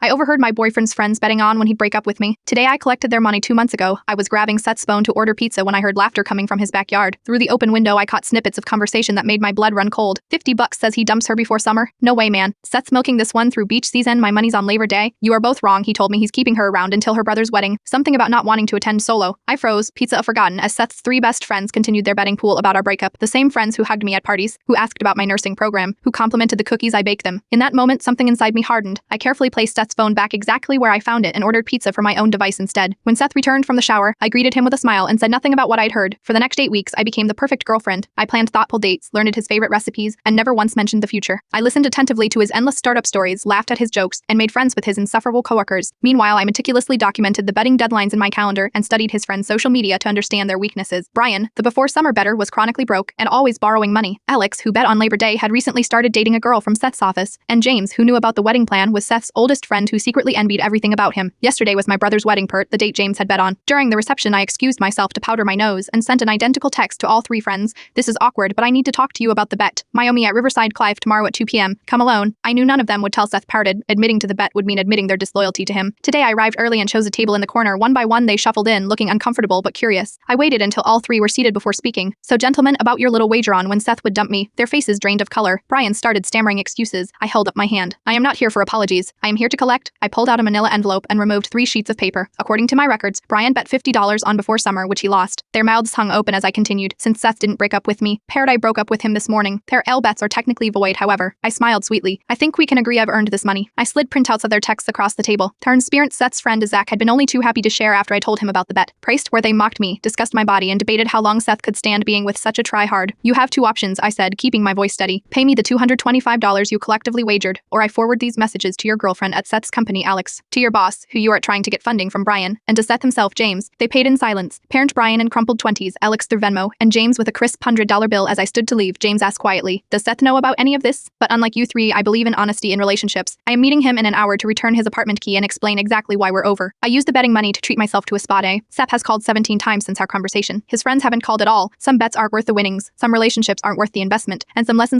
I overheard my boyfriend's friends betting on when he'd break up with me. Today I collected their money 2 months ago. I was grabbing Seth's phone to order pizza when I heard laughter coming from his backyard. Through the open window I caught snippets of conversation that made my blood run cold. $50 says he dumps her before summer? No way, man. Seth's milking this one through beach season. My money's on Labor Day. You are both wrong. He told me he's keeping her around until her brother's wedding. Something about not wanting to attend solo. I froze, pizza forgotten, as Seth's 3 best friends continued their betting pool about our breakup. The same friends who hugged me at parties, who asked about my nursing program, who complimented the cookies I baked them. In that moment, something inside me hardened. I carefully placed Seth's phone back exactly where I found it and ordered pizza from my own device instead. When Seth returned from the shower, I greeted him with a smile and said nothing about what I'd heard. For the next 8 weeks, I became the perfect girlfriend. I planned thoughtful dates, learned his favorite recipes, and never once mentioned the future. I listened attentively to his endless startup stories, laughed at his jokes, and made friends with his insufferable coworkers. Meanwhile, I meticulously documented the betting deadlines in my calendar and studied his friends' social media to understand their weaknesses. Brian, the before-summer bettor, was chronically broke and always borrowing money. Alex, who bet on Labor Day, had recently started dating a girl from Seth's office. And James, who knew about the wedding plan, was Seth's oldest friend who secretly envied everything about him. Yesterday was my brother's wedding the date James had bet on. During the reception, I excused myself to powder my nose and sent an identical text to all 3 friends. This is awkward, but I need to talk to you about the bet. Miami at Riverside Clive tomorrow at 2 p.m. Come alone. I knew none of them would tell Seth parted. Admitting to the bet would mean admitting their disloyalty to him. Today I arrived early and chose a table in the corner. One by one they shuffled in, looking uncomfortable but curious. I waited until all 3 were seated before speaking. So gentlemen, about your little wager on when Seth would dump me. Their faces drained of color. Brian started stammering excuses. I held up my hand. I am not here for apologies. I am here to collect. I pulled out a manila envelope and removed 3 sheets of paper. According to my records, Brian bet $50 on before summer, which he lost. Their mouths hung open as I continued. Since Seth didn't break up with me, I broke up with him this morning. Their L bets are technically void, however. I smiled sweetly. I think we can agree I've earned this money. I slid printouts of their texts across the table. Transparent Seth's friend Zach had been only too happy to share after I told him about the bet. Praised where they mocked me, discussed my body, and debated how long Seth could stand being with such a try-hard. You have 2 options, I said, keeping my voice steady. Pay me the $225 you collectively wagered, or I forward these messages to your girlfriend at Seth's company, Alex. To your boss, who you are trying to get funding from, Brian, and to Seth himself, James. They paid in silence. Parent Brian in crumpled 20s, Alex through Venmo, and James with a crisp $100 bill. As I stood to leave, James asked quietly, does Seth know about any of this? But unlike you 3, I believe in honesty in relationships. I am meeting him in an hour to return his apartment key and explain exactly why we're over. I used the betting money to treat myself to a spa day. Seth has called 17 times since our conversation. His friends haven't called at all. Some bets aren't worth the winnings, some relationships aren't worth the investment, and some lessons